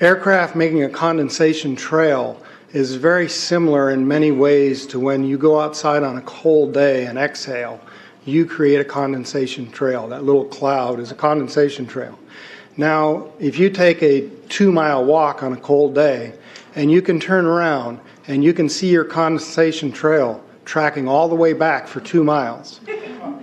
Aircraft making a condensation trail is very similar in many ways to when you go outside on a cold day and exhale. You create a condensation trail. That little cloud is a condensation trail. Now, if you take a 2-mile walk on a cold day and you can turn around and you can see your condensation trail tracking all the way back for 2 miles.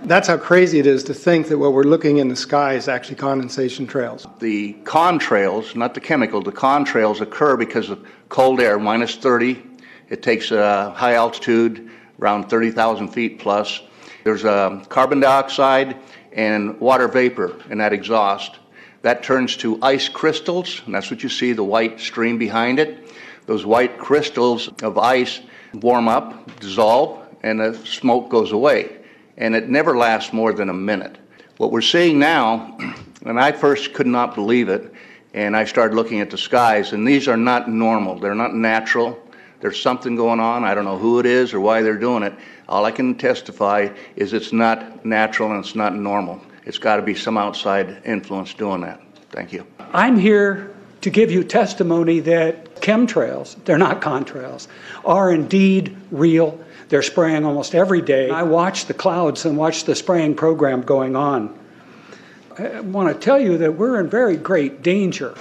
That's how crazy it is to think that what we're looking in the sky is actually condensation trails. The contrails, not the chemical, the contrails occur because of cold air, minus 30. It takes a high altitude, around 30,000 feet plus. There's carbon dioxide and water vapor in that exhaust. That turns to ice crystals, and that's what you see, the white stream behind it. Those white crystals of ice warm up, dissolve, and the smoke goes away. And it never lasts more than a minute. What we're seeing now, and I first could not believe it, and I started looking at the skies, and these are not normal. They're not natural. There's something going on. I don't know who it is or why they're doing it. All I can testify is it's not natural and it's not normal. It's got to be some outside influence doing that. Thank you. I'm here to give you testimony that chemtrails, they're not contrails, are indeed real. They're spraying almost every day. I watch the clouds and watch the spraying program going on. I want to tell you that we're in very great danger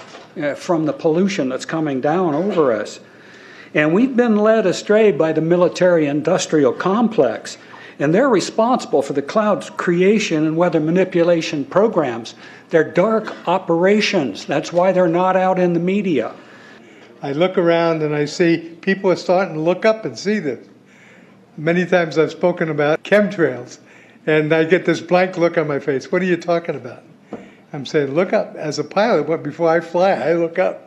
from the pollution that's coming down over us. And we've been led astray by the military-industrial complex, and they're responsible for the cloud's creation and weather manipulation programs. They're dark operations. That's why they're not out in the media. I look around and I see people are starting to look up and see this. Many times I've spoken about chemtrails, and I get this blank look on my face. What are you talking about? I'm saying, look up. As a pilot, before I fly, I look up.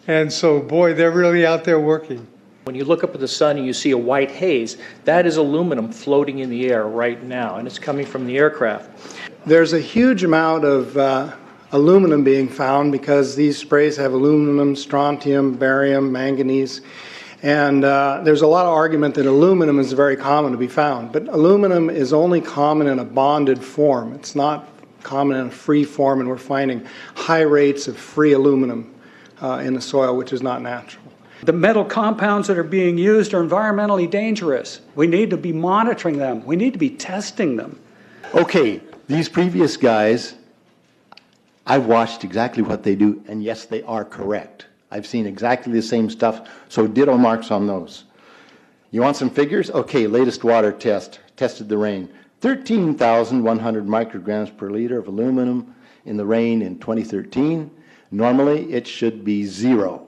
And so, boy, they're really out there working. When you look up at the sun and you see a white haze, that is aluminum floating in the air right now, and it's coming from the aircraft. There's a huge amount of aluminum being found because these sprays have aluminum, strontium, barium, manganese. And there's a lot of argument that aluminum is very common to be found. But aluminum is only common in a bonded form. It's not common in a free form, and we're finding high rates of free aluminum in the soil, which is not natural. The metal compounds that are being used are environmentally dangerous. We need to be monitoring them. We need to be testing them. Okay, these previous guys, I've watched exactly what they do, and yes, they are correct. I've seen exactly the same stuff, so ditto marks on those. You want some figures? Okay, latest water test, tested the rain. 13,100 micrograms per liter of aluminum in the rain in 2013. Normally, it should be 0.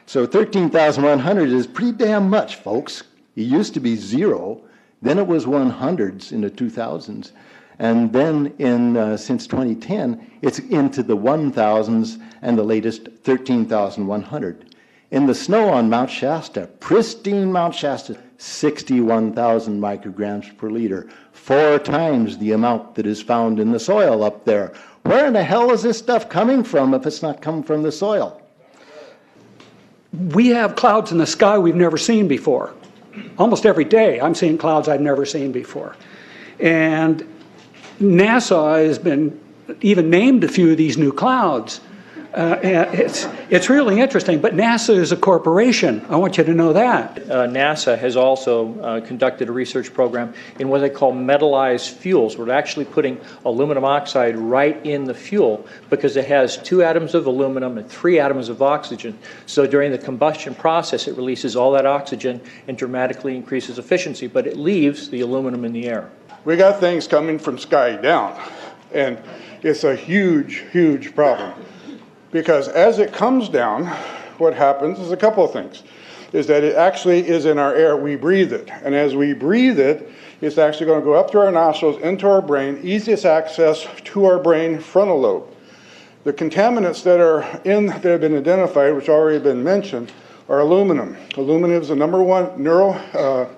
So 13,100 is pretty damn much, folks. It used to be 0, then it was 100s in the 2000s, and then since 2010, it's into the 1,000s and the latest 13,100. In the snow on Mount Shasta, pristine Mount Shasta, 61,000 micrograms per liter, 4 times the amount that is found in the soil up there. Where in the hell is this stuff coming from if it's not coming from the soil? We have clouds in the sky we've never seen before. Almost every day I'm seeing clouds I've never seen before. And NASA has been even named a few of these new clouds. It's really interesting, but NASA is a corporation. I want you to know that. NASA has also conducted a research program in what they call metallized fuels. We're actually putting aluminum oxide right in the fuel because it has 2 atoms of aluminum and 3 atoms of oxygen. So during the combustion process, it releases all that oxygen and dramatically increases efficiency, but it leaves the aluminum in the air. We got things coming from sky down, and it's a huge, huge problem. Because as it comes down, what happens is a couple of things. Is that it actually is in our air, we breathe it. And as we breathe it, it's actually going to go up through our nostrils, into our brain, easiest access to our brain frontal lobe. The contaminants that have been identified, which already been mentioned, are aluminum. Aluminum is the #1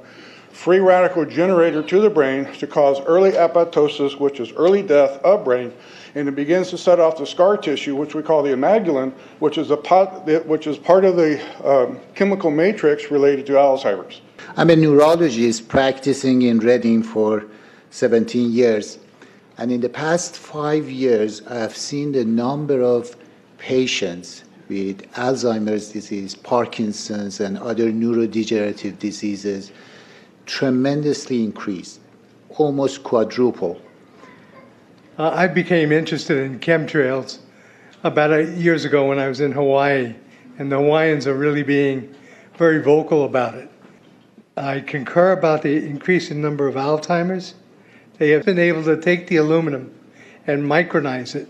free radical generator to the brain to cause early apoptosis, which is early death of brain, and it begins to set off the scar tissue, which we call the amygdalin, which is part of the chemical matrix related to Alzheimer's. I'm a neurologist practicing in Reading for 17 years, and in the past 5 years, I have seen the number of patients with Alzheimer's disease, Parkinson's, and other neurodegenerative diseases tremendously increased, almost quadruple. I became interested in chemtrails about 8 years ago when I was in Hawaii, and the Hawaiians are really being very vocal about it. I concur about the increasing number of Alzheimer's. They have been able to take the aluminum and micronize it,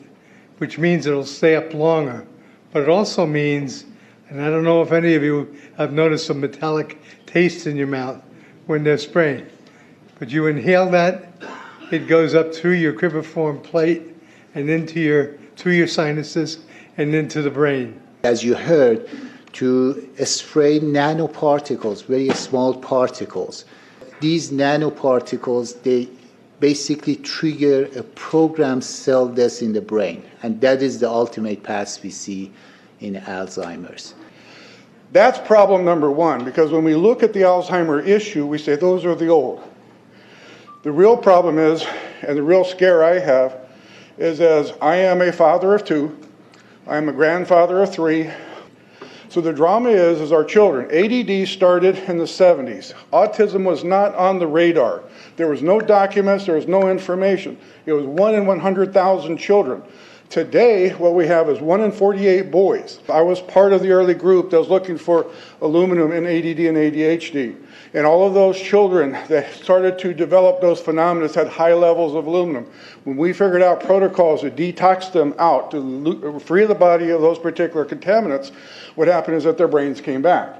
which means it'll stay up longer. But it also means, and I don't know if any of you have noticed a metallic taste in your mouth when they're spraying, but you inhale that, it goes up through your cribriform plate and through your sinuses and into the brain. As you heard, to spray nanoparticles, very small particles. These nanoparticles, they basically trigger a programmed cell death in the brain, and that is the ultimate path we see in Alzheimer's. That's problem number one, because when we look at the Alzheimer issue, we say those are the old. The real problem is, and the real scare I have, is as I am a father of 2, I am a grandfather of 3. So the drama is our children. ADD started in the 70s. Autism was not on the radar. There was no documents, there was no information. It was 1 in 100,000 children. Today, what we have is 1 in 48 boys. I was part of the early group that was looking for aluminum in ADD and ADHD. And all of those children that started to develop those phenomena had high levels of aluminum. When we figured out protocols to detox them out, to free the body of those particular contaminants, what happened is that their brains came back.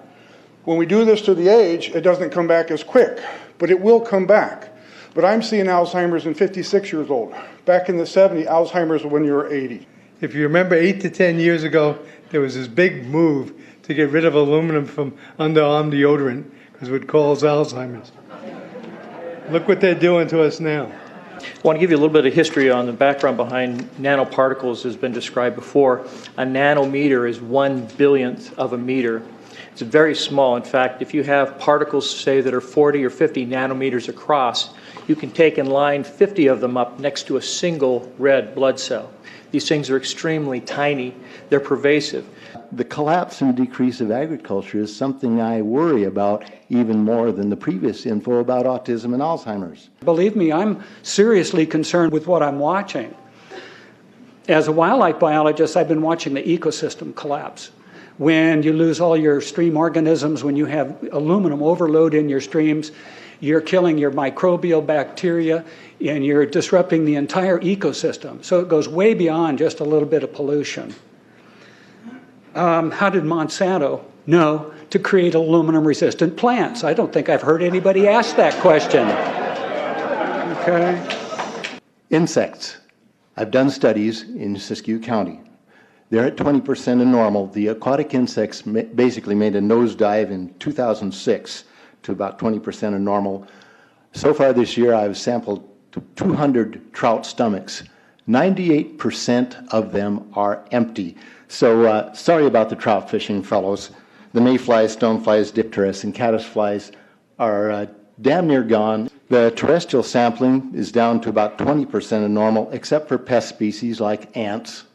When we do this to the age, it doesn't come back as quick, but it will come back. But I'm seeing Alzheimer's in 56 years old. Back in the 70s, Alzheimer's when you were 80. If you remember 8 to 10 years ago, there was this big move to get rid of aluminum from underarm deodorant because it would cause Alzheimer's. Look what they're doing to us now. I want to give you a little bit of history on the background behind nanoparticles has been described before. A nanometer is 1/1000th of a meter. It's very small. In fact, if you have particles, say, that are 40 or 50 nanometers across, you can take and line 50 of them up next to a single red blood cell. These things are extremely tiny. They're pervasive. The collapse and decrease of agriculture is something I worry about even more than the previous info about autism and Alzheimer's. Believe me, I'm seriously concerned with what I'm watching. As a wildlife biologist, I've been watching the ecosystem collapse. When you lose all your stream organisms, when you have aluminum overload in your streams, you're killing your microbial bacteria and you're disrupting the entire ecosystem. So it goes way beyond just a little bit of pollution. How did Monsanto know to create aluminum-resistant plants? I don't think I've heard anybody ask that question. Okay. Insects. I've done studies in Siskiyou County. They're at 20% of normal. The aquatic insects basically made a nosedive in 2006 to about 20% of normal. So far this year, I've sampled 200 trout stomachs. 98% of them are empty. So sorry about the trout fishing, fellows. The mayflies, stoneflies, dipterus, and caddisflies are damn near gone. The terrestrial sampling is down to about 20% of normal, except for pest species like ants.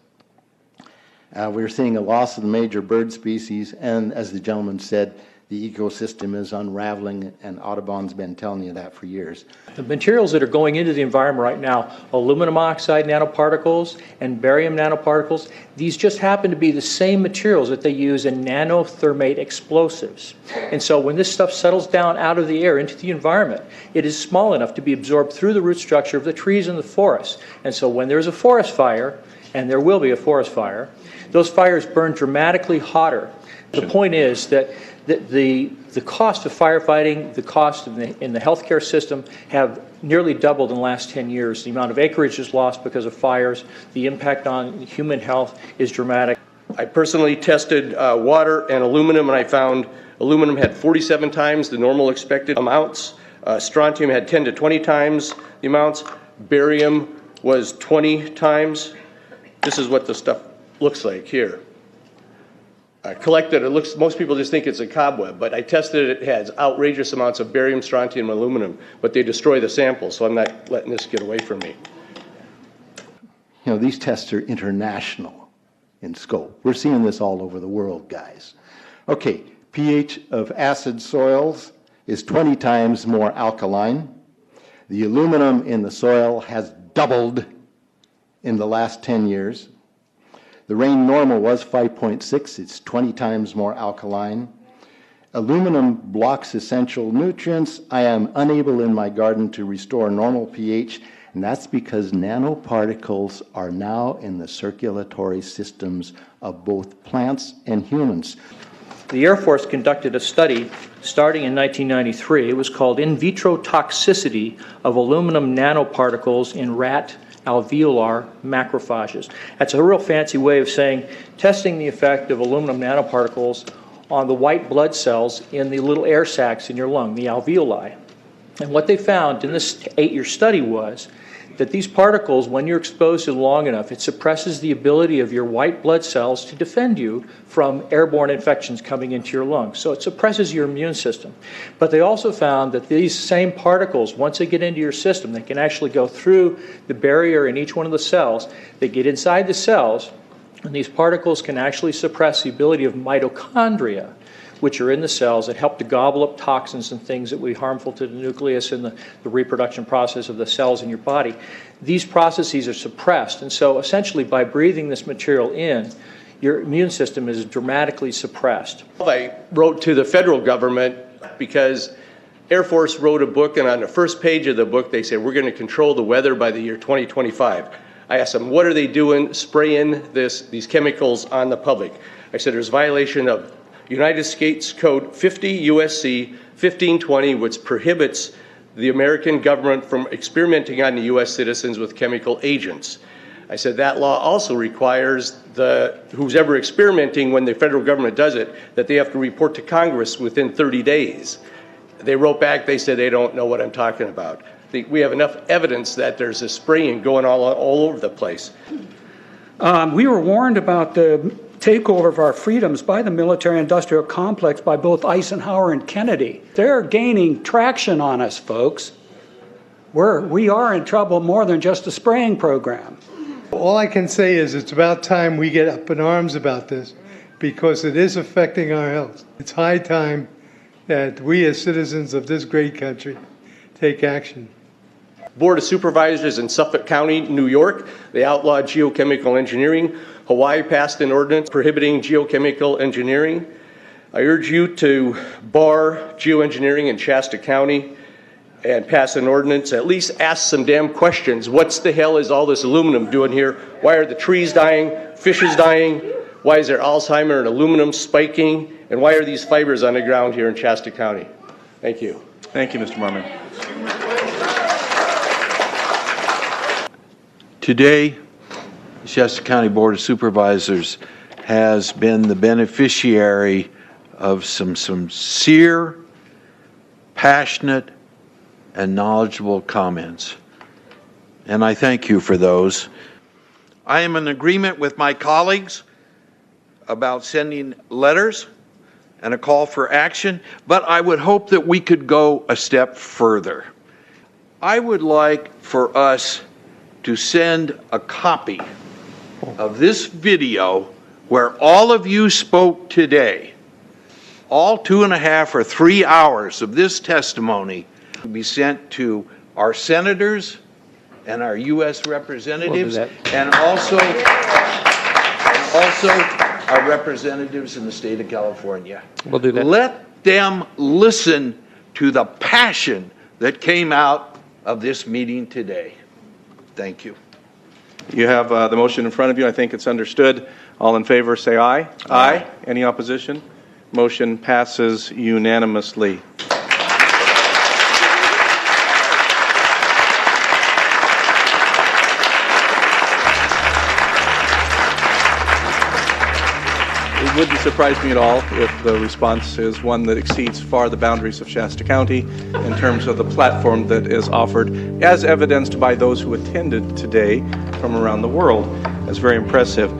We're seeing a loss of the major bird species, and as the gentleman said, the ecosystem is unraveling, and Audubon's been telling you that for years. The materials that are going into the environment right now, aluminum oxide nanoparticles and barium nanoparticles, these just happen to be the same materials that they use in nanothermate explosives. And so when this stuff settles down out of the air into the environment, it is small enough to be absorbed through the root structure of the trees in the forest. And so when there's a forest fire, and there will be a forest fire, those fires burn dramatically hotter. The point is that the cost of firefighting, the cost in the healthcare system have nearly doubled in the last 10 years. The amount of acreage is lost because of fires. The impact on human health is dramatic. I personally tested water and aluminum, and I found aluminum had 47 times the normal expected amounts. Strontium had 10 to 20 times the amounts. Barium was 20 times. This is what the stuff looks like here. Collected, most people just think it's a cobweb, but I tested it. It has outrageous amounts of barium, strontium, and aluminum, but they destroy the sample, so I'm not letting this get away from me. You know, these tests are international. in scope. We're seeing this all over the world, guys. Okay, pH of acid soils is 20 times more alkaline. The aluminum in the soil has doubled in the last 10 years. The rain normal was 5.6. It's 20 times more alkaline. Aluminum blocks essential nutrients. I am unable in my garden to restore normal pH, and that's because nanoparticles are now in the circulatory systems of both plants and humans. The Air Force conducted a study starting in 1993. It was called In Vitro Toxicity of Aluminum Nanoparticles in Rat Alveolar Macrophages. That's a real fancy way of saying testing the effect of aluminum nanoparticles on the white blood cells in the little air sacs in your lung, the alveoli. And what they found in this 8-year study was that these particles, when you're exposed to them long enough, it suppresses the ability of your white blood cells to defend you from airborne infections coming into your lungs. So it suppresses your immune system. But they also found that these same particles, once they get into your system, they can actually go through the barrier in each one of the cells. They get inside the cells, and these particles can actually suppress the ability of mitochondria, which are in the cells that help to gobble up toxins and things that would be harmful to the nucleus and the reproduction process of the cells in your body. These processes are suppressed, and so essentially by breathing this material in, your immune system is dramatically suppressed. I wrote to the federal government because Air Force wrote a book, and on the first page of the book they said, we're going to control the weather by the year 2025. I asked them, what are they doing spraying these chemicals on the public? I said, there's violation of United States Code 50 USC 1520, which prohibits the American government from experimenting on the U.S. citizens with chemical agents. I said that law also requires who's ever experimenting, when the federal government does it, that they have to report to Congress within 30 days. They wrote back, they said they don't know what I'm talking about. We have enough evidence that there's a spraying going all over the place. We were warned about the takeover of our freedoms by the military-industrial complex by both Eisenhower and Kennedy. They're gaining traction on us, folks. We are in trouble more than just a spraying program. All I can say is it's about time we get up in arms about this, because it is affecting our health. It's high time that we as citizens of this great country take action. Board of Supervisors in Suffolk County, New York, they outlawed geochemical engineering. Hawaii passed an ordinance prohibiting geochemical engineering. I urge you to bar geoengineering in Shasta County and pass an ordinance. At least ask some damn questions. What the hell is all this aluminum doing here? Why are the trees dying, fishes dying? Why is there Alzheimer and aluminum spiking? And why are these fibers on the ground here in Shasta County? Thank you. Thank you, Mr. Marmon. Today, the Shasta County Board of Supervisors has been the beneficiary of some sincere, passionate, and knowledgeable comments. And I thank you for those. I am in agreement with my colleagues about sending letters and a call for action, but I would hope that we could go a step further. I would like for us to send a copy of this video where all of you spoke today, all 2.5 or 3 hours of this testimony, to be sent to our senators and our U.S. representatives, and also our representatives in the state of California. We'll do that. Let them listen to the passion that came out of this meeting today. Thank you. You have the motion in front of you. I think it's understood. All in favor, say aye. Aye. Any opposition? Motion passes unanimously. It wouldn't surprise me at all if the response is one that exceeds far the boundaries of Shasta County in terms of the platform that is offered, as evidenced by those who attended today from around the world. That's very impressive.